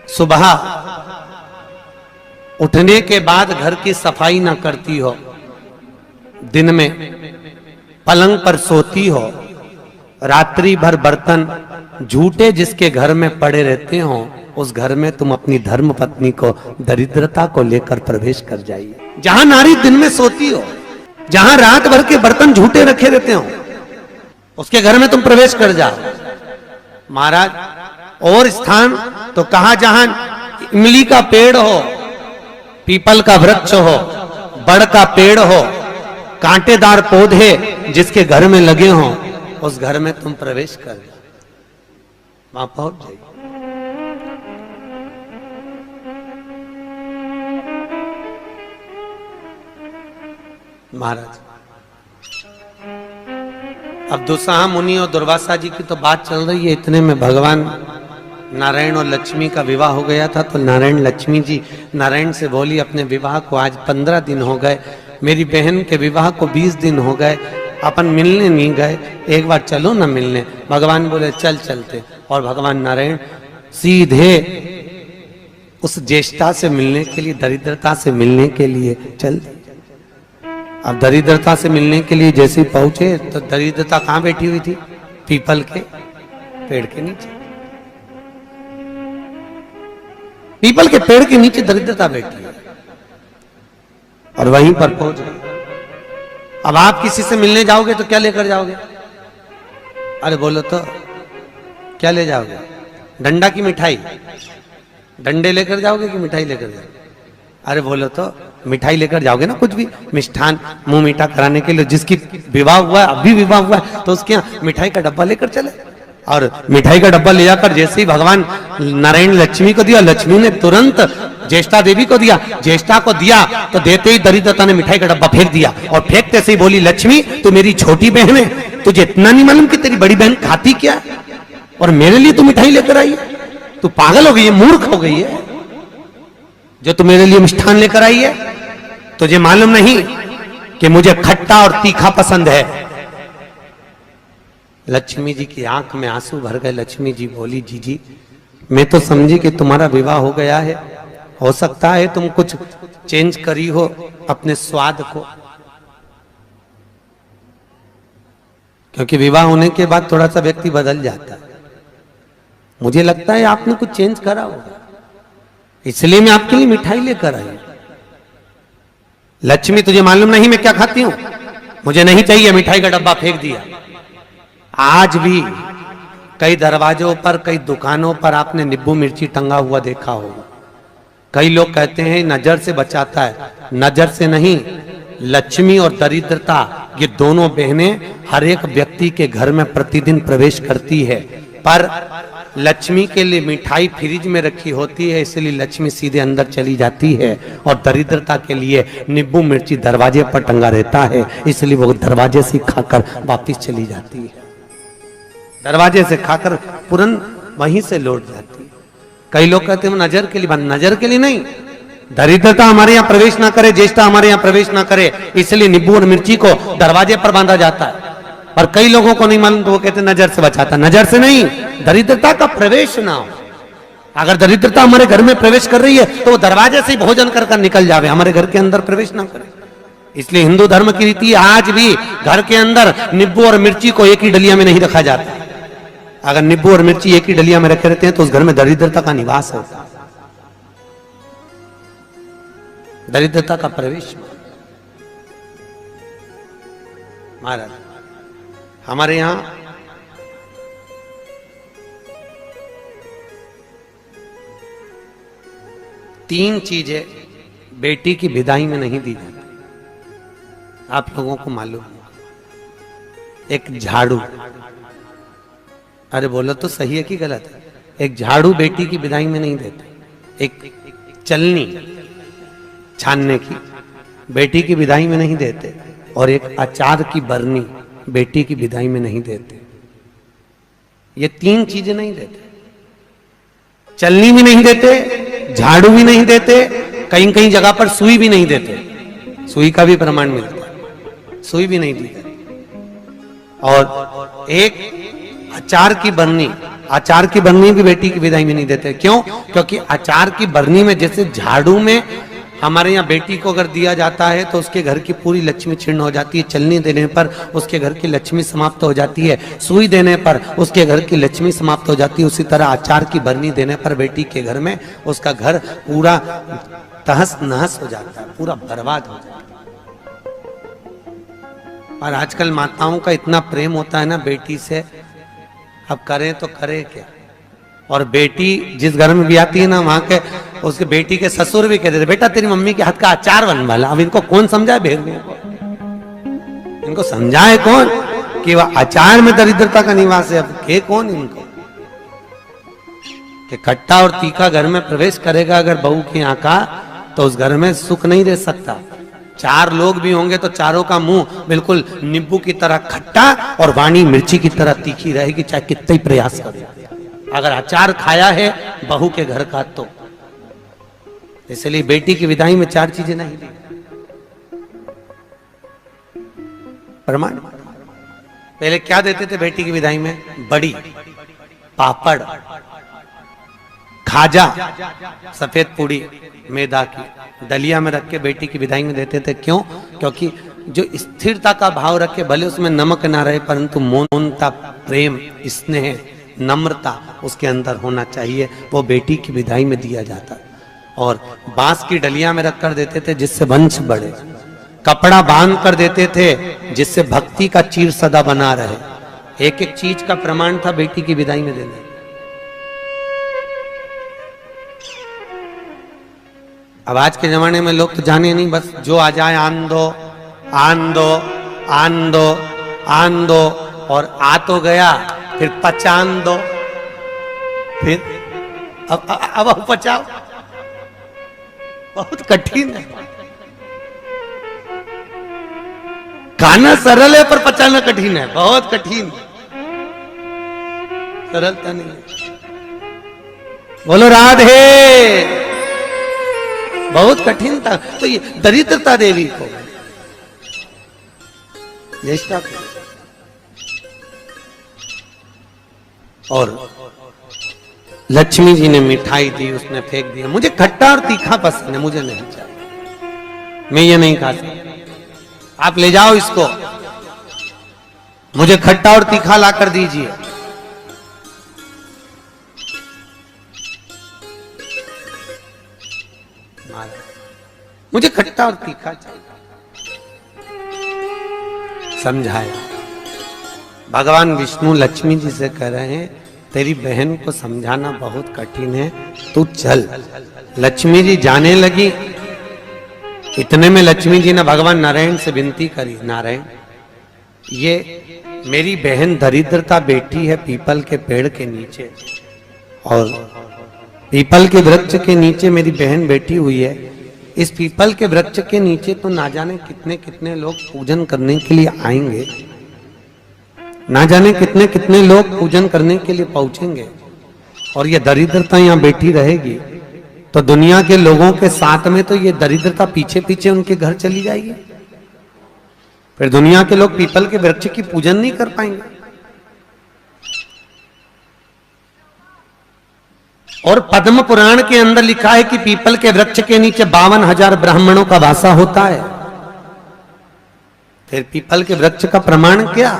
सुबह उठने के बाद घर की सफाई ना करती हो, दिन में पलंग पर सोती हो, रात्रि भर बर्तन झूठे जिसके घर में पड़े रहते हो, उस घर में तुम अपनी धर्म पत्नी को दरिद्रता को लेकर प्रवेश कर जाइए। जहां नारी दिन में सोती हो, जहां रात भर के बर्तन झूठे रखे रहते हो, उसके घर में तुम प्रवेश कर जाओ। महाराज, और स्थान तो कहा जहां इमली का पेड़ हो, पीपल का वृक्ष हो, बड़ का पेड़ हो, कांटेदार पौधे जिसके घर में लगे हों, उस घर में तुम प्रवेश कर जाओ, वहां पहुंच जाइए। महाराज, अब दुस्साह मुनि और दुर्वासा जी की तो बात चल रही है, इतने में भगवान नारायण और लक्ष्मी का विवाह हो गया था। तो नारायण लक्ष्मी जी नारायण से बोली, अपने विवाह को आज 15 दिन हो गए, मेरी बहन के विवाह को 20 दिन हो गए, अपन मिलने नहीं गए, एक बार चलो ना मिलने। भगवान बोले चल चलते, और भगवान नारायण सीधे उस ज्येष्ठा से मिलने के लिए, दरिद्रता से मिलने के लिए चल। अब दरिद्रता से मिलने के लिए जैसे ही पहुंचे तो दरिद्रता कहां बैठी हुई थी? पीपल के पेड़ के नीचे। पीपल के पेड़ के नीचे दरिद्रता बैठी है, और वहीं पर पहुंच गए। अब आप किसी से मिलने जाओगे तो क्या लेकर जाओगे? अरे बोलो तो क्या ले जाओगे? डंडा की मिठाई? डंडे लेकर जाओगे कि मिठाई लेकर जाओगे? अरे बोलो तो मिठाई लेकर जाओगे ना, कुछ भी मिष्ठान मुंह मीठा कराने के लिए। जिसकी विवाह हुआ है, अभी विवाह हुआ है, तो उसके यहाँ मिठाई का डब्बा लेकर चले, और मिठाई का डब्बा ले जाकर जैसे ही भगवान नारायण लक्ष्मी को दिया, लक्ष्मी ने तुरंत ज्येष्ठा देवी को दिया। ज्येष्ठा को दिया तो देते ही दरिद्रता ने मिठाई का डब्बा फेंक दिया, और फेंकते से ही बोली, लक्ष्मी तू मेरी छोटी बहन है, तुझे इतना नहीं मालूम कि तेरी बड़ी बहन खाती क्या, और मेरे लिए तू मिठाई लेकर आई है? तू पागल हो गई है, मूर्ख हो गई है, जो तू मेरे लिए मिष्ठान लेकर आई है? तुझे मालूम नहीं कि मुझे खट्टा और तीखा पसंद है। लक्ष्मी जी की आंख में आंसू भर गए। लक्ष्मी जी बोली, जीजी मैं तो समझी कि तुम्हारा विवाह हो गया है, हो सकता है तुम कुछ चेंज करी हो अपने स्वाद को, क्योंकि विवाह होने के बाद थोड़ा सा व्यक्ति बदल जाता है। मुझे लगता है आपने कुछ चेंज करा होगा, इसलिए मैं आपके लिए मिठाई लेकर आई। लक्ष्मी तुझे मालूम नहीं मैं क्या खाती हूं? मुझे नहीं चाहिए, मिठाई का डब्बा फेंक दिया। आज भी कई दरवाजों पर, कई दुकानों पर आपने नींबू मिर्ची टंगा हुआ देखा होगा। कई लोग कहते हैं नजर से बचाता है, नजर से नहीं, लक्ष्मी और दरिद्रता ये दोनों बहनें हर एक व्यक्ति के घर में प्रतिदिन प्रवेश करती है। पर लक्ष्मी के लिए मिठाई फ्रिज में रखी होती है, इसलिए लक्ष्मी सीधे अंदर चली जाती है, और दरिद्रता के लिए नींबू मिर्ची दरवाजे पर टंगा रहता है, इसलिए वो दरवाजे से खाकर वापिस चली जाती है, दरवाजे से खाकर तुरंत वहीं से लौट जाती है। कई लोग कहते हैं नजर के लिए, नजर के लिए नहीं, दरिद्रता हमारे यहाँ प्रवेश ना करे, ज्येष्ठा हमारे यहाँ प्रवेश ना करे, इसलिए नींबू और मिर्ची को दरवाजे पर बांधा जाता है। और कई लोगों को नहीं मालूम तो वो कहते हैं नजर से बचाता। नजर से नहीं, दरिद्रता का प्रवेश ना हो। अगर दरिद्रता हमारे घर में प्रवेश कर रही है तो वो दरवाजे से भोजन कर कर निकल जावे, हमारे घर के अंदर प्रवेश ना करे। इसलिए हिंदू धर्म की रीति आज भी घर के अंदर नींबू और मिर्ची को एक ही डलिया में नहीं रखा जाता। अगर नींबू और मिर्ची एक ही डलिया में रखे रहते हैं तो उस घर में दरिद्रता का निवास होता है, दरिद्रता का प्रवेश। महाराज, हमारे यहां तीन चीजें बेटी की विदाई में नहीं दी जाती, आप लोगों को मालूम है। एक झाड़ू, अरे बोलो तो सही है कि गलत है? एक झाड़ू बेटी की विदाई में नहीं देते। एक चलनी छानने की बेटी की विदाई में नहीं देते, और एक अचार की बरनी बेटी की विदाई में नहीं देते। ये तीन चीजें नहीं देते, चलनी भी नहीं देते, झाड़ू भी नहीं देते, कहीं कहीं जगह पर सुई भी नहीं देते। सुई का भी प्रमाण मिलता है, सुई भी नहीं दी जाती। और एक अचार की बरनी अचार की बरनी भी बेटी की विदाई में नहीं देते। क्यों? क्योंकि अचार की बरनी में जैसे झाड़ू में हमारे यहाँ बेटी को अगर दिया जाता है तो उसके घर की पूरी लक्ष्मी छिन्न हो जाती है, चलनी देने पर उसके घर की लक्ष्मी समाप्त हो जाती है, सुई देने पर उसके घर की लक्ष्मी समाप्त हो जाती है, उसी तरह अचार की बरनी देने पर बेटी के घर में उसका घर पूरा तहस नहस हो जाता है, पूरा बर्बाद हो जाता है। और आजकल माताओं का इतना प्रेम होता है ना बेटी से, अब करें तो करे क्या। और बेटी जिस घर में भी आती है ना, वहां के उसके बेटी के ससुर भी कहते थे बेटा तेरी मम्मी के हाथ का अचार बनवा ला। अब इनको कौन समझाए भेड़ियों को, इनको समझाए कौन कि वह अचार में दरिद्रता का निवास है। अब के कौन इनको कि खट्टा और तीखा घर में प्रवेश करेगा अगर बहू के यहाँ का, तो उस घर में सुख नहीं रह सकता। चार लोग भी होंगे तो चारों का मुंह बिल्कुल नींबू की तरह खट्टा और वाणी मिर्ची की तरह तीखी रहेगी, चाहे कितना ही प्रयास करे। अगर अचार खाया है बहू के घर का तो। इसलिए बेटी की विदाई में चार चीजें नहीं दी प्रमाण। पहले क्या देते थे बेटी की विदाई में? बड़ी, पापड़, खाजा, सफेद पूड़ी मैदा की दलिया में रख के बेटी की विदाई में देते थे। क्यों? क्योंकि जो स्थिरता का भाव रखे, भले उसमें नमक ना रहे परंतु मौनता, प्रेम, स्नेह, नम्रता उसके अंदर होना चाहिए, वो बेटी की विदाई में दिया जाता। और बांस की डलिया में रख कर देते थे जिससे वंश बढ़े, कपड़ा बांध कर देते थे जिससे भक्ति का चीर सदा बना रहे। एक एक चीज का प्रमाण था बेटी की विदाई में देने। अब आज के जमाने में लोग तो जाने नहीं, बस जो आ जाए आन दो, आन दो, आन दो, आन दो, और आ तो गया फिर पचान दो, फिर अब पचाओ। बहुत कठिन है। खाना सरल है पर पचाना कठिन है, बहुत कठिन, सरलता नहीं है। बोलो राधे। बहुत कठिन था। तो ये दरिद्रता देवी को, ज्येष्ठा को, और लक्ष्मी जी ने मिठाई दी, उसने फेंक दिया। मुझे खट्टा और तीखा पसंद है, मुझे नहीं चाहिए, मैं ये नहीं खा सकता, आप ले जाओ इसको, मुझे खट्टा और तीखा ला कर दीजिए। मुझे खट्टा और तीखा चाहिए। समझाया। भगवान विष्णु लक्ष्मी जी से कह रहे हैं तेरी बहन को समझाना बहुत कठिन है, तू चल। लक्ष्मी जी जाने लगी। इतने में लक्ष्मी जी ने भगवान नारायण से विनती करी, नारायण ये मेरी बहन दरिद्रता बैठी है पीपल के पेड़ के नीचे, और पीपल के वृक्ष के नीचे मेरी बहन बैठी हुई है। इस पीपल के वृक्ष के नीचे तो ना जाने कितने कितने लोग पूजन करने के लिए आएंगे, ना जाने कितने कितने लोग पूजन करने के लिए पहुंचेंगे, और ये दरिद्रता यहाँ बैठी रहेगी तो दुनिया के लोगों के साथ में तो ये दरिद्रता पीछे पीछे उनके घर चली जाएगी। फिर दुनिया के लोग पीपल के वृक्ष की पूजन नहीं कर पाएंगे। और पद्म पुराण के अंदर लिखा है कि पीपल के वृक्ष के नीचे 52,000 ब्राह्मणों का वासा होता है। फिर पीपल के वृक्ष का प्रमाण क्या?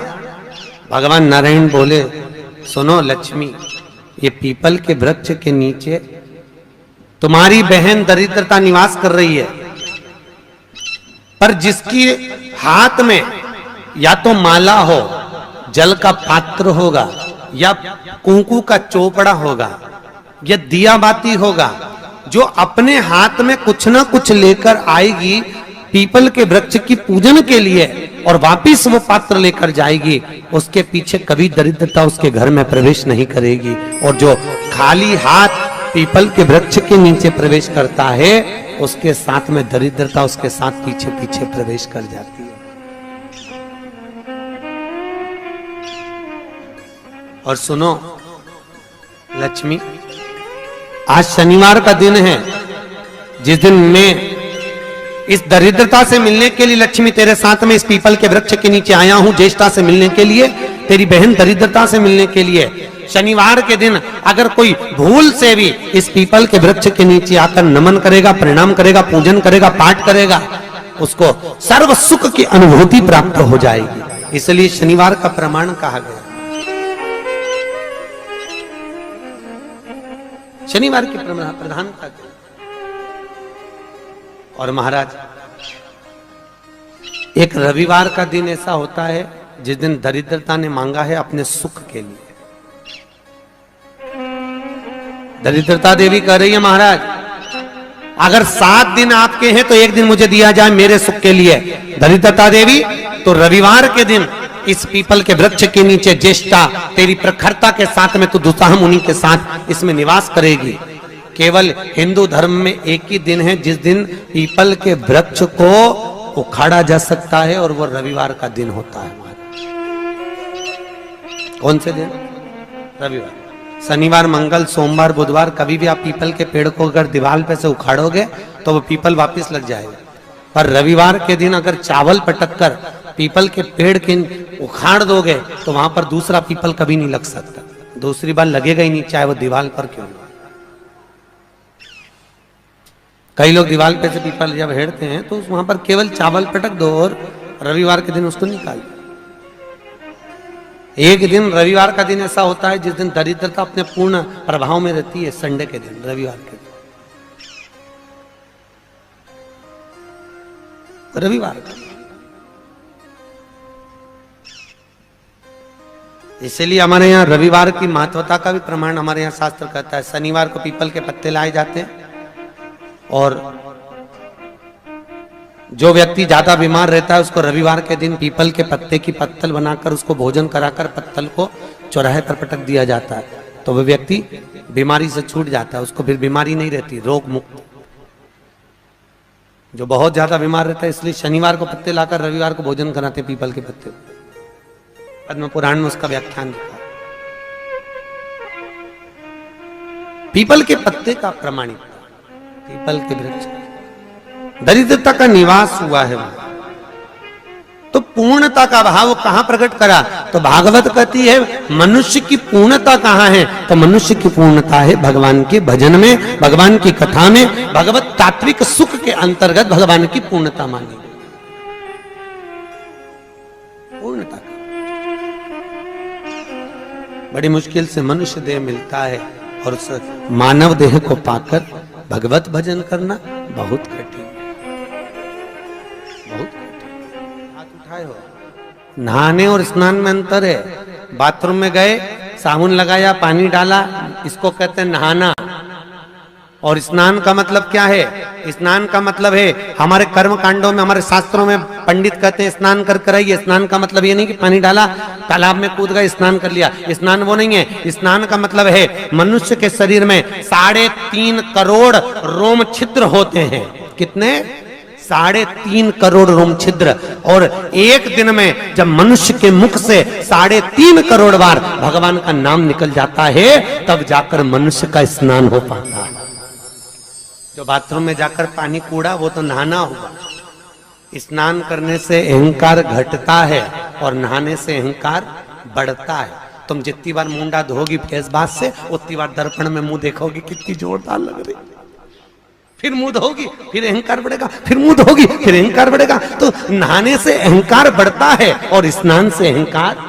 भगवान नारायण बोले, सुनो लक्ष्मी, ये पीपल के वृक्ष के नीचे तुम्हारी बहन दरिद्रता निवास कर रही है, पर जिसकी हाथ में या तो माला हो, जल का पात्र होगा, या कुंकू का चोपड़ा होगा, या दिया बाती होगा, जो अपने हाथ में कुछ ना कुछ लेकर आएगी पीपल के वृक्ष की पूजन के लिए और वापिस वो पात्र लेकर जाएगी, उसके पीछे कभी दरिद्रता उसके घर में प्रवेश नहीं करेगी। और जो खाली हाथ पीपल के वृक्ष के नीचे प्रवेश करता है, उसके साथ में दरिद्रता उसके साथ पीछे पीछे प्रवेश कर जाती है। और सुनो लक्ष्मी, आज शनिवार का दिन है, जिस दिन मैं इस दरिद्रता से मिलने के लिए लक्ष्मी तेरे साथ में इस पीपल के वृक्ष के नीचे आया हूं, ज्येष्ठा से मिलने के लिए, तेरी बहन दरिद्रता से मिलने के लिए। शनिवार के दिन अगर कोई भूल से भी इस पीपल के वृक्ष के नीचे आकर नमन करेगा, प्रणाम करेगा, पूजन करेगा, पाठ करेगा, उसको सर्व सुख की अनुभूति प्राप्त हो जाएगी। इसलिए शनिवार का प्रमाण कहा गया। शनिवार की प्रधानता। और महाराज, एक रविवार का दिन ऐसा होता है जिस दिन दरिद्रता ने मांगा है अपने सुख के लिए। दरिद्रता देवी कह रही है, महाराज अगर 7 दिन आपके हैं तो एक दिन मुझे दिया जाए मेरे सुख के लिए। दरिद्रता देवी, तो रविवार के दिन इस पीपल के वृक्ष के नीचे ज्येष्ठा तेरी प्रखरता के साथ में तू दुसाह मुनि के साथ इसमें निवास करेगी। केवल हिंदू धर्म में एक ही दिन है जिस दिन पीपल के वृक्ष को उखाड़ा जा सकता है, और वो रविवार का दिन होता है। कौन से दिन? रविवार। शनिवार, मंगल, सोमवार, बुधवार कभी भी आप पीपल के पेड़ को अगर दीवार पे से उखाड़ोगे तो वो पीपल वापस लग जाएगा। पर रविवार के दिन अगर चावल पटक कर पीपल के पेड़ के उखाड़ दोगे तो वहां पर दूसरा पीपल कभी नहीं लग सकता, दूसरी बार लगेगा ही नहीं, चाहे वो दीवार पर क्यों ना। कई लोग दीवार पे से पीपल जब हेड़ते हैं तो वहां पर केवल चावल पटक दो और रविवार के दिन उसको निकाल दो। एक दिन रविवार का दिन ऐसा होता है जिस दिन दरिद्रता अपने पूर्ण प्रभाव में रहती है, संडे के दिन, रविवार के दिन, रविवार का। इसलिए हमारे यहाँ रविवार की महत्वता का भी प्रमाण हमारे यहाँ शास्त्र कहता है। शनिवार को पीपल के पत्ते लाए जाते हैं, और जो व्यक्ति ज्यादा बीमार रहता है उसको रविवार के दिन पीपल के पत्ते की पत्तल बनाकर उसको भोजन कराकर पत्तल को चौराहे पर पटक दिया जाता है, तो वह व्यक्ति बीमारी से छूट जाता है, उसको फिर बीमारी नहीं रहती, रोग मुक्त। जो बहुत ज्यादा बीमार रहता है इसलिए शनिवार को पत्ते लाकर रविवार को भोजन कराते पीपल के पत्ते। पद्म पुराण में उसका व्याख्यान लिखा। पीपल के पत्ते का प्रमाणित, पीपल के वृक्ष, दरिद्रता का निवास हुआ है वहां, तो पूर्णता का भाव कहां प्रकट करा? तो भागवत कहती है मनुष्य की पूर्णता कहां है? तो मनुष्य की पूर्णता है भगवान के भजन में, भगवान की कथा में, भगवत तात्विक सुख के अंतर्गत भगवान की पूर्णता मानी। पूर्णता का बड़ी मुश्किल से मनुष्य देह मिलता है, और उस मानव देह को पाकर भगवत भजन करना बहुत कठिन, बहुत कठिन। हाथ उठाए हो। नहाने और स्नान में अंतर है। बाथरूम में गए, साबुन लगाया, पानी डाला, इसको कहते हैं नहाना। और स्नान का मतलब क्या है? स्नान का मतलब है हमारे कर्म कांडों में, हमारे शास्त्रों में पंडित कहते हैं स्नान कर कर आइए। स्नान का मतलब ये नहीं कि पानी डाला, तालाब में कूद गए, स्नान कर लिया, स्नान वो नहीं है। स्नान का मतलब है मनुष्य के शरीर में 3.5 करोड़ रोम छिद्र होते हैं। कितने? 3.5 करोड़ रोम छिद्र। और एक दिन में जब मनुष्य के मुख से 3.5 करोड़ बार भगवान का नाम निकल जाता है, तब जाकर मनुष्य का स्नान हो पाता है। जो बाथरूम में जाकर पानी कूड़ा वो तो नहाना हुआ। स्नान करने से अहंकार घटता है और नहाने से अहंकार बढ़ता है। तुम जितनी बार मुंडा धोगी फेस बात से, उतनी बार दर्पण में मुंह देखोगी कितनी जोरदार लग रही, फिर मुंह धोगी, फिर अहंकार बढ़ेगा, फिर मुंह धोगी, फिर अहंकार बढ़ेगा। तो नहाने से अहंकार बढ़ता है और स्नान से अहंकार